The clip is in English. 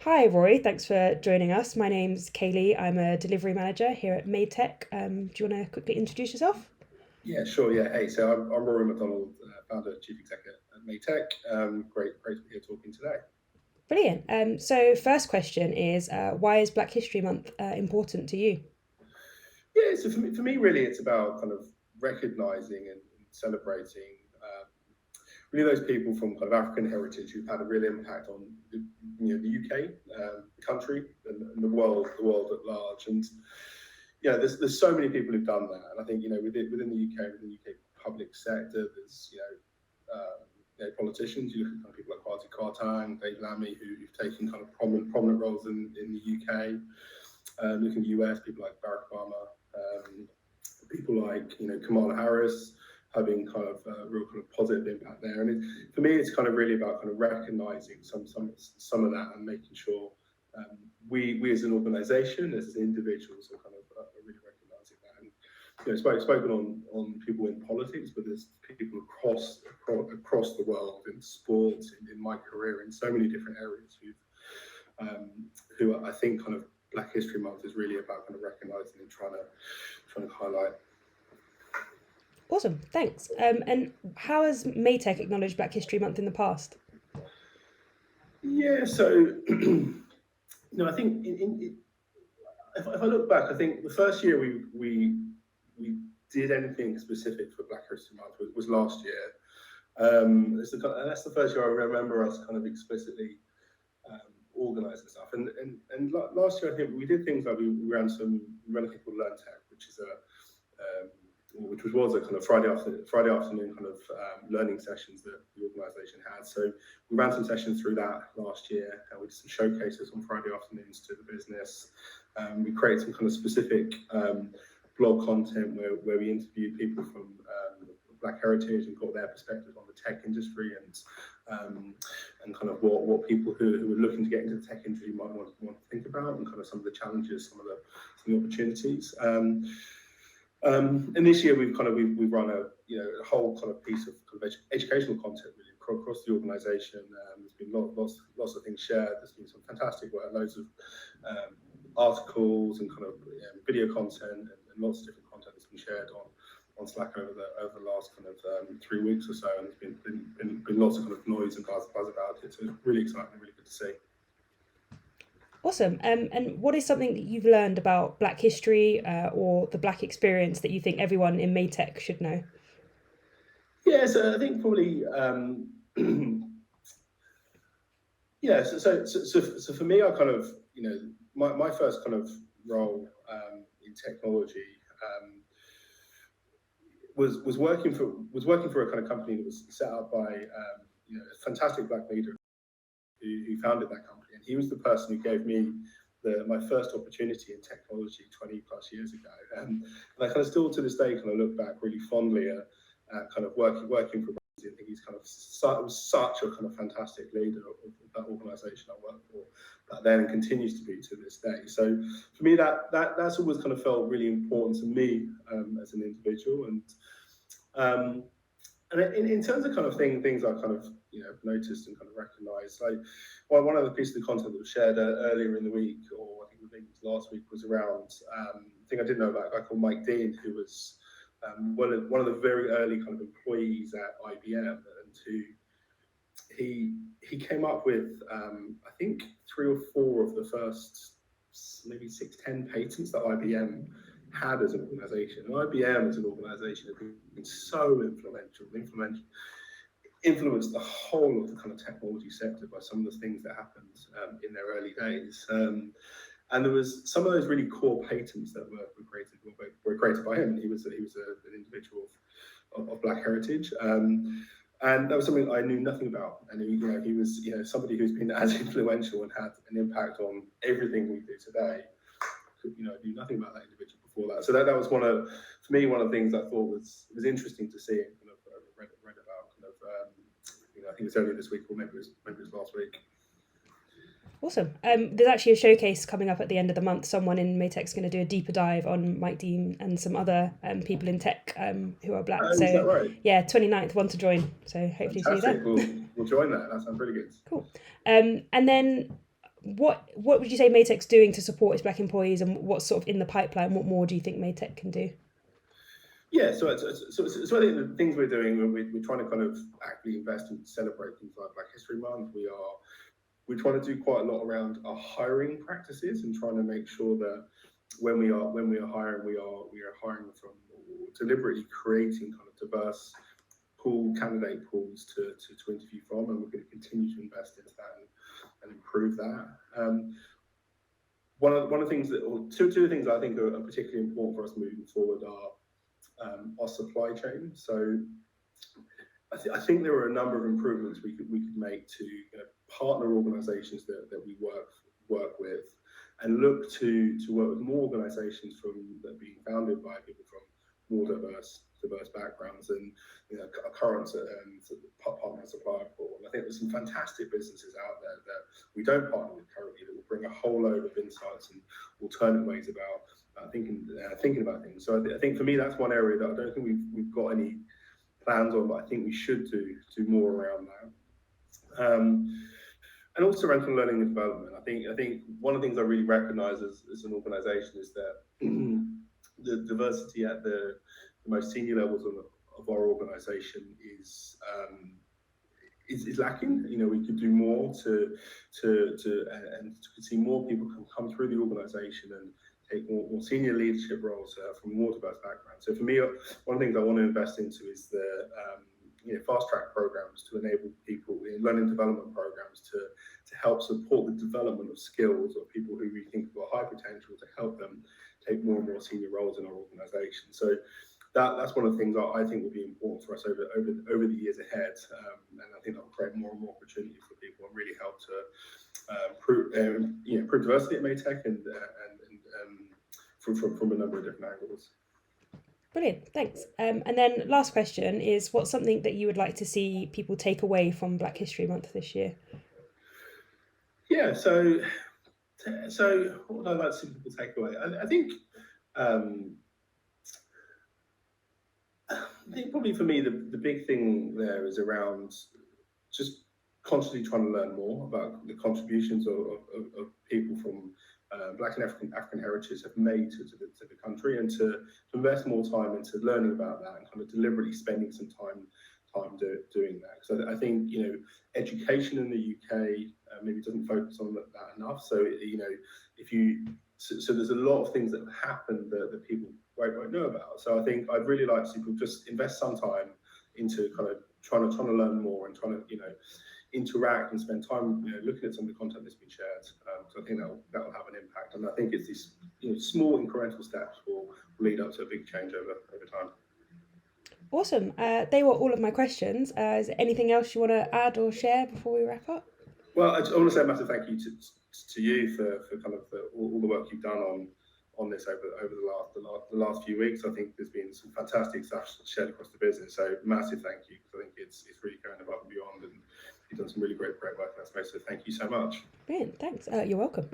Hi, Rory. Thanks for joining us. My name's Kayleigh. I'm a delivery manager here at MayTech. Do you want to quickly introduce yourself? Yeah, sure. Yeah. Hey, so I'm Rory MacDonald, founder, chief executive at MayTech. Great to be here talking today. Brilliant. So first question is, why is Black History Month important to you? Yeah, so for me, really, it's about kind of recognizing and celebrating really those people from kind of African heritage who've had a real impact on the UK, the country, and the world at large. And there's so many people who've done that, and I think within the UK, within the UK public sector, there's politicians. You look at kind of people like Kwasi Kwarteng, Dave Lammy, who've taken kind of prominent roles in the UK. Looking at the US, people like Barack Obama, people like Kamala Harris having kind of a real kind of positive impact there. And for me, it's kind of really about kind of recognizing some of that and making sure we as an organisation, as individuals, are kind of are really recognising that. And spoken on people in politics, but there's people across the world in sports, in my career, in so many different areas who I think kind of Black History Month is really about kind of recognising and trying to highlight. Awesome, thanks. And how has MayTech acknowledged Black History Month in the past? Yeah, so I think if I look back, I think the first year we did anything specific for Black History Month was last year. And that's the first year I remember us kind of explicitly organising stuff. And last year I think we did things like we ran a thing called Learn Tech, which was a kind of Friday afternoon kind of learning sessions that the organisation had. So we ran some sessions through that last year. We did some showcases on Friday afternoons to the business. We created some kind of specific blog content where we interviewed people from Black heritage and got their perspective on the tech industry and kind of what people who are looking to get into the tech industry might want to think about, and kind of some of the challenges, some of the opportunities. And this year we've run a whole kind of piece of educational content really across the organisation. There's been lots of things shared. There's been some fantastic work, loads of articles and kind of video content and lots of different content that's been shared on Slack over the last kind of 3 weeks or so, and there's been lots of kind of noise and buzz about it. So it's really exciting and really good to see. Awesome. And what is something that you've learned about Black history or the Black experience that you think everyone in MayTech should know? Yeah, so I think probably yeah. So for me, I kind of my first kind of role in technology was working for a kind of company that was set up by a fantastic Black leader who founded that company, and he was the person who gave me my first opportunity in technology 20 plus years ago. And I kind of still to this day kind of look back really fondly at kind of working for Ramsey. I think he's kind of was such a kind of fantastic leader of that organisation I worked for back then, and continues to be to this day. So for me, that's always kind of felt really important to me as an individual. And in terms of kind of things I kind of noticed and kind of recognised, like one of the pieces of content that was shared earlier in the week, or I think it was last week, was around I think I didn't know about a guy called Mike Dean, who was one of the very early kind of employees at IBM, and he came up with I think 3 or 4 of the first maybe 6-10 patents that IBM had as an organisation. And IBM as an organisation has been so influenced the whole of the kind of technology sector by some of the things that happened in their early days. And there was some of those really core patents that were created by him. He was an individual of Black heritage. And that was something I knew nothing about. And he was somebody who's been as influential and had an impact on everything we do today. I knew nothing about that individual before that. So that was one of the things I thought was interesting to see, and kind of read about. Kind of I think it's earlier this week, or maybe it was last week. Awesome. There's actually a showcase coming up at the end of the month. Someone in MayTech's going to do a deeper dive on Mike Dean and some other people in tech who are Black. Is that right? Yeah, 29th, one to join. So hopefully see you there. We'll join that. That sounds really good. Cool. And then what would you say MayTech's doing to support its black employees, and what's sort of in the pipeline? What more do you think MayTech can do? Yeah, so I think the things we're doing, we're trying to kind of actively invest and celebrate things like Black History Month. We're trying to do quite a lot around our hiring practices and trying to make sure that when we are hiring, we are hiring from, or deliberately creating kind of diverse candidate pools to interview from, and we're going to continue to invest into that and improve that. One of the things that, or two of the things I think are particularly important for us moving forward are our supply chain. So I think there are a number of improvements we could make to partner organisations that we work with, and look to work with more organisations that are being founded by people from more diverse backgrounds, and a current partner and supplier pool. And I think there's some fantastic businesses out there that we don't partner with currently that will bring a whole load of insights and alternate ways about thinking about things. So I think for me, that's one area that I don't think we've got any plans on, but I think we should do more around that. And also around kind of learning and development. I think one of the things I really recognise as an organisation is that the diversity at the most senior levels of our organisation is lacking. We could do more to see more people come through the organisation and take more senior leadership roles from more diverse backgrounds. So for me, one of the things I want to invest into is the fast track programs to enable people in learning development programs to help support the development of skills of people who we think have got high potential, to help them take more and more senior roles in our organisation. So that's one of the things I think will be important for us over the years ahead, and I think that will create more and more opportunity for people and really help to improve diversity at MayTech and from a number of different angles. Brilliant, thanks. And then last question is, what's something that you would like to see people take away from Black History Month this year? Yeah, so what would I like to see people take away? I think probably for me the big thing there is around just constantly trying to learn more about the contributions of people from Black and African heritage have made to the country, and to invest more time into learning about that and kind of deliberately spending some time doing that. So I think education in the UK maybe doesn't focus on that enough. So so there's a lot of things that happen that people won't know about. So I think I'd really like to see people just invest some time into kind of trying to learn more and trying to interact and spend time looking at some of the content that's been shared. So I think that will have an impact, and I think it's these small incremental steps will lead up to a big change over time. Awesome. They were all of my questions. Is there anything else you want to add or share before we wrap up? Well, I want to say a massive thank you to you for kind of all the work you've done on this over the last few weeks. I think there's been some fantastic stuff shared across the business. So massive thank you, because I think it's really going above and beyond, and you've done some really great work in that space. So thank you so much. Brilliant. Thanks. You're welcome.